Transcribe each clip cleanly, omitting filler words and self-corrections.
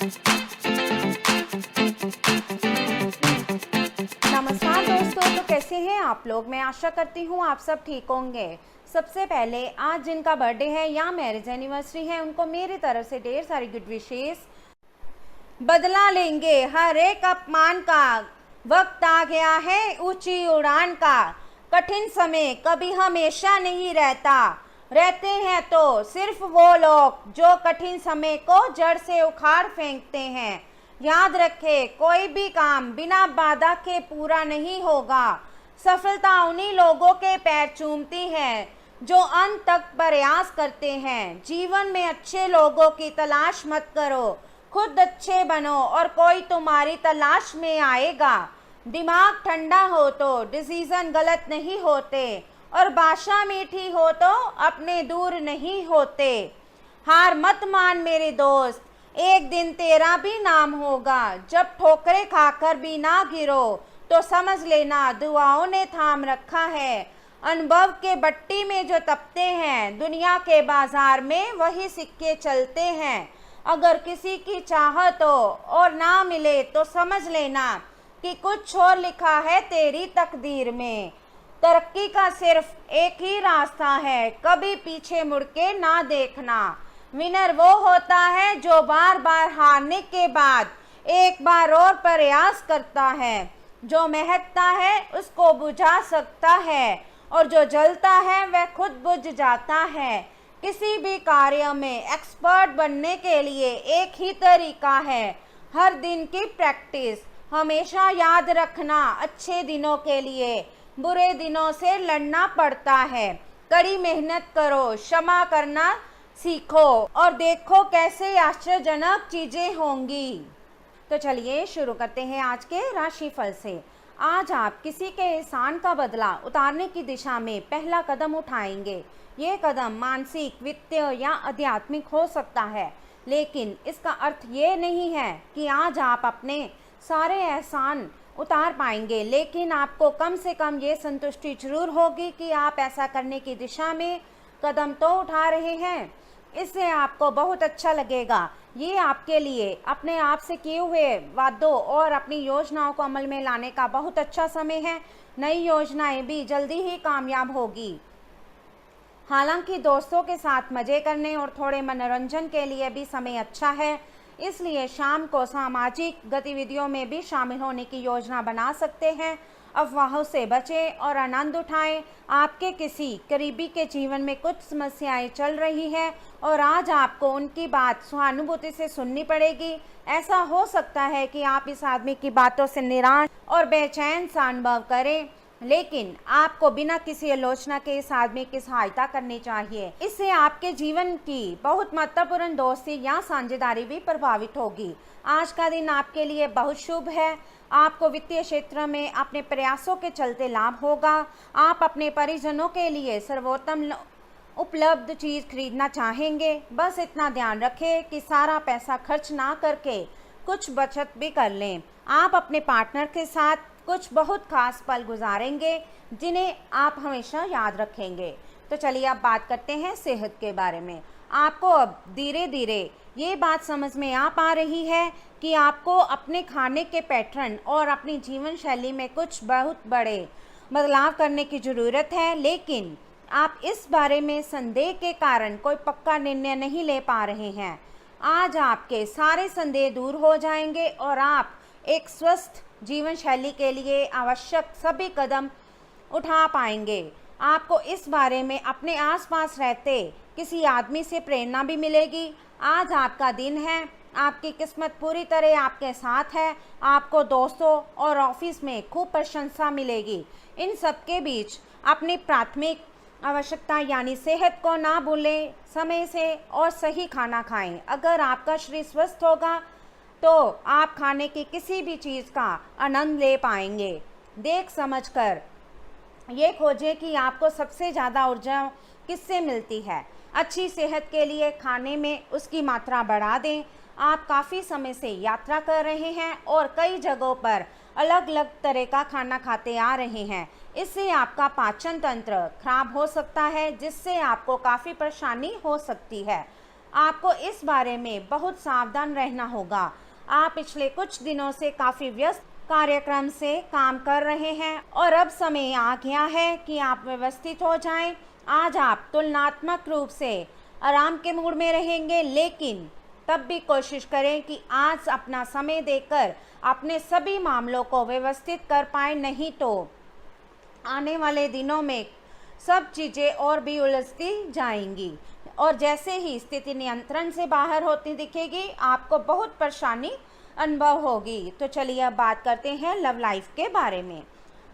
नमस्कार दोस्तों, तो कैसे हैं आप लोग। मैं आशा करती हूँ आप सब ठीक होंगे। सबसे पहले आज जिनका बर्थडे है या मैरिज एनिवर्सरी है उनको मेरी तरफ से ढेर सारी गुड विशेस। बदला लेंगे हर एक अपमान का, वक्त आ गया है ऊंची उड़ान का। कठिन समय कभी हमेशा नहीं रहता, रहते हैं तो सिर्फ वो लोग जो कठिन समय को जड़ से उखाड़ फेंकते हैं। याद रखे, कोई भी काम बिना बाधा के पूरा नहीं होगा। सफलता उन्हीं लोगों के पैर चूमती है जो अंत तक प्रयास करते हैं। जीवन में अच्छे लोगों की तलाश मत करो, खुद अच्छे बनो और कोई तुम्हारी तलाश में आएगा। दिमाग ठंडा हो तो डिसीजन गलत नहीं होते और भाषा मीठी हो तो अपने दूर नहीं होते। हार मत मान मेरे दोस्त, एक दिन तेरा भी नाम होगा। जब ठोकरें खाकर भी ना गिरो तो समझ लेना दुआओं ने थाम रखा है। अनुभव के भट्टी में जो तपते हैं, दुनिया के बाजार में वही सिक्के चलते हैं। अगर किसी की चाहत हो और ना मिले तो समझ लेना कि कुछ और लिखा है तेरी तकदीर में। तरक्की का सिर्फ एक ही रास्ता है, कभी पीछे मुड़ के ना देखना। विनर वो होता है जो बार बार हारने के बाद एक बार और प्रयास करता है। जो महकता है उसको बुझा सकता है और जो जलता है वह खुद बुझ जाता है। किसी भी कार्य में एक्सपर्ट बनने के लिए एक ही तरीका है, हर दिन की प्रैक्टिस। हमेशा याद रखना, अच्छे दिनों के लिए बुरे दिनों से लड़ना पड़ता है। कड़ी मेहनत करो, क्षमा करना सीखो और देखो कैसे आश्चर्यजनक चीजें होंगी। तो चलिए शुरू करते हैं आज के राशिफल से। आज आप किसी के एहसान का बदला उतारने की दिशा में पहला कदम उठाएंगे। ये कदम मानसिक, वित्तीय या आध्यात्मिक हो सकता है, लेकिन इसका अर्थ ये नहीं है कि आज आप अपने सारे एहसान उतार पाएंगे। लेकिन आपको कम से कम ये संतुष्टि जरूर होगी कि आप ऐसा करने की दिशा में कदम तो उठा रहे हैं। इससे आपको बहुत अच्छा लगेगा। ये आपके लिए अपने आप से किए हुए वादों और अपनी योजनाओं को अमल में लाने का बहुत अच्छा समय है। नई योजनाएं भी जल्दी ही कामयाब होगी। हालांकि दोस्तों के साथ मजे करने और थोड़े मनोरंजन के लिए भी समय अच्छा है, इसलिए शाम को सामाजिक गतिविधियों में भी शामिल होने की योजना बना सकते हैं। अफवाहों से बचें और आनंद उठाएं। आपके किसी करीबी के जीवन में कुछ समस्याएं चल रही हैं और आज आपको उनकी बात सहानुभूति से सुननी पड़ेगी। ऐसा हो सकता है कि आप इस आदमी की बातों से निराश और बेचैन सा अनुभव करें, लेकिन आपको बिना किसी आलोचना के इस आदमी की सहायता करनी चाहिए। इससे आपके जीवन की बहुत महत्वपूर्ण दोस्ती या साझेदारी भी प्रभावित होगी। आज का दिन आपके लिए बहुत शुभ है। आपको वित्तीय क्षेत्र में अपने प्रयासों के चलते लाभ होगा। आप अपने परिजनों के लिए सर्वोत्तम उपलब्ध चीज खरीदना चाहेंगे। बस इतना ध्यान रखें कि सारा पैसा खर्च ना करके कुछ बचत भी कर लें। आप अपने पार्टनर के साथ कुछ बहुत खास पल गुजारेंगे जिन्हें आप हमेशा याद रखेंगे। तो चलिए अब बात करते हैं सेहत के बारे में। आपको अब धीरे धीरे ये बात समझ में आ पा रही है कि आपको अपने खाने के पैटर्न और अपनी जीवन शैली में कुछ बहुत बड़े बदलाव करने की ज़रूरत है, लेकिन आप इस बारे में संदेह के कारण कोई पक्का निर्णय नहीं ले पा रहे हैं। आज आपके सारे संदेह दूर हो जाएंगे और आप एक स्वस्थ जीवन शैली के लिए आवश्यक सभी कदम उठा पाएंगे। आपको इस बारे में अपने आसपास रहते किसी आदमी से प्रेरणा भी मिलेगी। आज आपका दिन है, आपकी किस्मत पूरी तरह आपके साथ है। आपको दोस्तों और ऑफिस में खूब प्रशंसा मिलेगी। इन सब के बीच अपनी प्राथमिक आवश्यकता यानी सेहत को ना भूलें। समय से और सही खाना खाएं। अगर आपका शरीर स्वस्थ होगा तो आप खाने की किसी भी चीज़ का आनंद ले पाएंगे। देख समझकर ये खोजें कि आपको सबसे ज़्यादा ऊर्जा किससे मिलती है। अच्छी सेहत के लिए खाने में उसकी मात्रा बढ़ा दें। आप काफ़ी समय से यात्रा कर रहे हैं और कई जगहों पर अलग अलग तरह का खाना खाते आ रहे हैं। इससे आपका पाचन तंत्र खराब हो सकता है, जिससे आपको काफ़ी परेशानी हो सकती है। आपको इस बारे में बहुत सावधान रहना होगा। आप पिछले कुछ दिनों से काफ़ी व्यस्त कार्यक्रम से काम कर रहे हैं और अब समय आ गया है कि आप व्यवस्थित हो जाएं। आज आप तुलनात्मक रूप से आराम के मूड में रहेंगे, लेकिन तब भी कोशिश करें कि आज अपना समय देकर अपने सभी मामलों को व्यवस्थित कर पाएं, नहीं तो आने वाले दिनों में सब चीज़ें और भी उलझती जाएंगी और जैसे ही स्थिति नियंत्रण से बाहर होती दिखेगी, आपको बहुत परेशानी अनुभव होगी। तो चलिए अब बात करते हैं लव लाइफ के बारे में।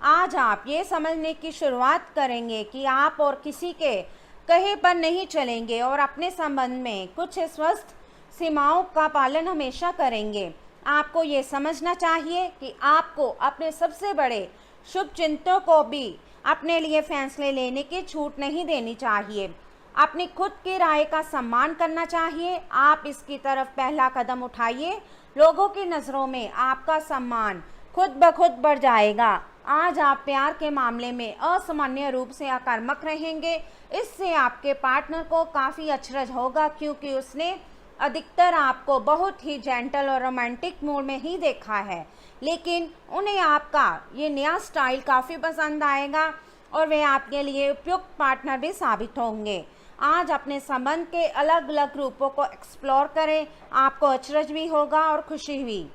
आज आप ये समझने की शुरुआत करेंगे कि आप और किसी के कहे पर नहीं चलेंगे और अपने संबंध में कुछ स्वस्थ सीमाओं का पालन हमेशा करेंगे। आपको ये समझना चाहिए कि आपको अपने सबसे बड़े शुभ चिंतकों को भी अपने लिए फैसले लेने की छूट नहीं देनी चाहिए। अपनी खुद की राय का सम्मान करना चाहिए। आप इसकी तरफ पहला कदम उठाइए। लोगों की नज़रों में आपका सम्मान खुद ब खुद बढ़ जाएगा। आज आप प्यार के मामले में असामान्य रूप से आक्रामक रहेंगे। इससे आपके पार्टनर को काफ़ी अचरज होगा, क्योंकि उसने अधिकतर आपको बहुत ही जेंटल और रोमांटिक मूड में ही देखा है, लेकिन उन्हें आपका ये नया स्टाइल काफ़ी पसंद आएगा और वे आपके लिए उपयुक्त पार्टनर भी साबित होंगे। आज अपने संबंध के अलग अलग रूपों को एक्सप्लोर करें। आपको अचरज भी होगा और खुशी भी।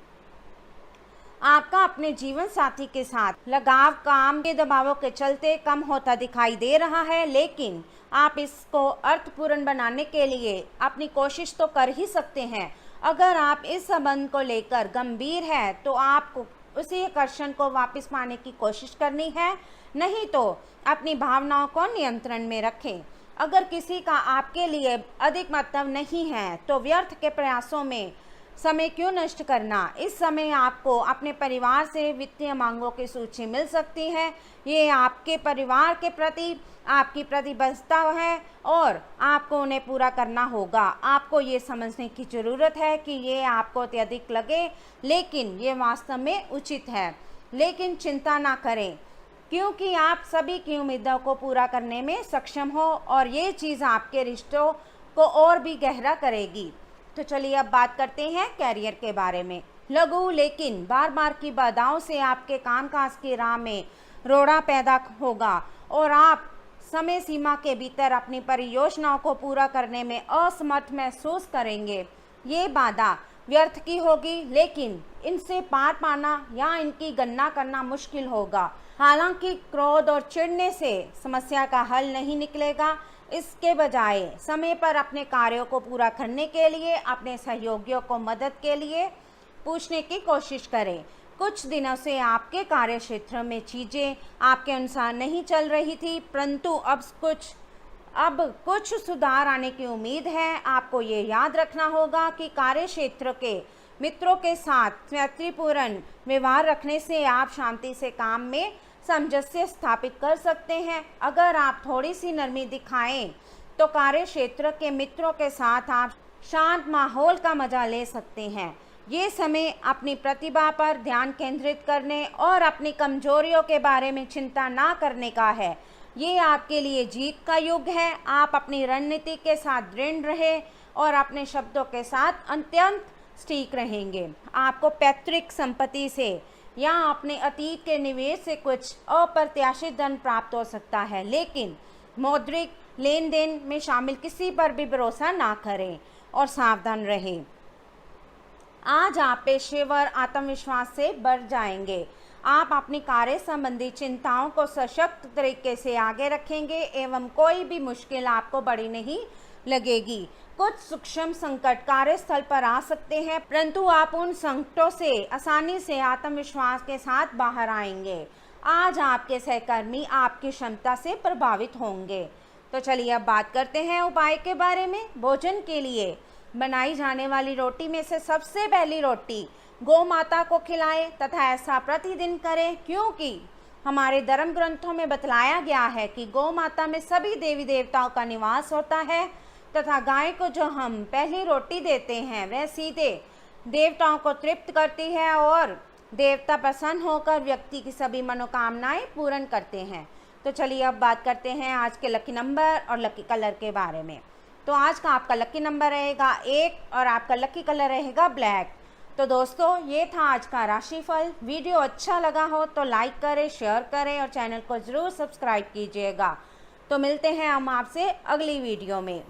आपका अपने जीवन साथी के साथ लगाव काम के दबावों के चलते कम होता दिखाई दे रहा है, लेकिन आप इसको अर्थपूर्ण बनाने के लिए अपनी कोशिश तो कर ही सकते हैं। अगर आप इस संबंध को लेकर गंभीर है तो आपको उसी आकर्षण को वापस पाने की कोशिश करनी है, नहीं तो अपनी भावनाओं को नियंत्रण में रखें। अगर किसी का आपके लिए अधिक महत्व नहीं है तो व्यर्थ के प्रयासों में समय क्यों नष्ट करना। इस समय आपको अपने परिवार से वित्तीय मांगों की सूची मिल सकती है। ये आपके परिवार के प्रति आपकी प्रतिबद्धता है और आपको उन्हें पूरा करना होगा। आपको ये समझने की ज़रूरत है कि ये आपको अत्यधिक लगे, लेकिन ये वास्तव में उचित है। लेकिन चिंता ना करें, क्योंकि आप सभी की उम्मीदों को पूरा करने में सक्षम हो और ये चीज़ आपके रिश्तों को और भी गहरा करेगी। तो चलिए अब बात करते हैं कैरियर के बारे में। लघु लेकिन बार बार की बाधाओं से आपके कामकाज की राह में रोड़ा पैदा होगा और आप समय सीमा के भीतर अपनी परियोजनाओं को पूरा करने में असमर्थ महसूस करेंगे। ये बाधा व्यर्थ की होगी, लेकिन इनसे पार पाना या इनकी गणना करना मुश्किल होगा। हालांकि क्रोध और चिढ़ने से समस्या का हल नहीं निकलेगा। इसके बजाय समय पर अपने कार्यों को पूरा करने के लिए अपने सहयोगियों को मदद के लिए पूछने की कोशिश करें। कुछ दिनों से आपके कार्य क्षेत्र में चीज़ें आपके अनुसार नहीं चल रही थी, परंतु अब कुछ सुधार आने की उम्मीद है। आपको ये याद रखना होगा कि कार्य क्षेत्र के मित्रों के साथ मैत्रीपूर्ण व्यवहार रखने से आप शांति से काम में सामंजस्य स्थापित कर सकते हैं। अगर आप थोड़ी सी नरमी दिखाएं तो कार्य क्षेत्र के मित्रों के साथ आप शांत माहौल का मजा ले सकते हैं। ये समय अपनी प्रतिभा पर ध्यान केंद्रित करने और अपनी कमजोरियों के बारे में चिंता ना करने का है। ये आपके लिए जीत का युग है। आप अपनी रणनीति के साथ दृढ़ रहे और अपने शब्दों के साथ अत्यंत सटीक रहेंगे। आपको पैतृक संपत्ति से या अपने अतीत के निवेश से कुछ अप्रत्याशित धन प्राप्त हो सकता है, लेकिन मौद्रिक लेन देन में शामिल किसी पर भी भरोसा ना करें और सावधान रहें। आज आप पेशेवर आत्मविश्वास से बढ़ जाएंगे। आप अपनी कार्य संबंधी चिंताओं को सशक्त तरीके से आगे रखेंगे एवं कोई भी मुश्किल आपको बड़ी नहीं लगेगी। कुछ सूक्ष्म संकट कार्यस्थल पर आ सकते हैं, परंतु आप उन संकटों से आसानी से आत्मविश्वास के साथ बाहर आएंगे। आज आपके सहकर्मी आपकी क्षमता से प्रभावित होंगे। तो चलिए अब बात करते हैं उपाय के बारे में। भोजन के लिए बनाई जाने वाली रोटी में से सबसे पहली रोटी गौ माता को खिलाएं तथा ऐसा प्रतिदिन करें, क्योंकि हमारे धर्म ग्रंथों में बतलाया गया है कि गौ माता में सभी देवी देवताओं का निवास होता है तथा गाय को जो हम पहली रोटी देते हैं वह सीधे देवताओं को तृप्त करती है और देवता प्रसन्न होकर व्यक्ति की सभी मनोकामनाएं पूर्ण करते हैं। तो चलिए अब बात करते हैं आज के लकी नंबर और लकी कलर के बारे में। तो आज का आपका लकी नंबर रहेगा 1 और आपका लकी कलर रहेगा ब्लैक। तो दोस्तों ये था आज का राशिफल। वीडियो अच्छा लगा हो तो लाइक करें, शेयर करें और चैनल को ज़रूर सब्सक्राइब कीजिएगा। तो मिलते हैं हम आपसे अगली वीडियो में।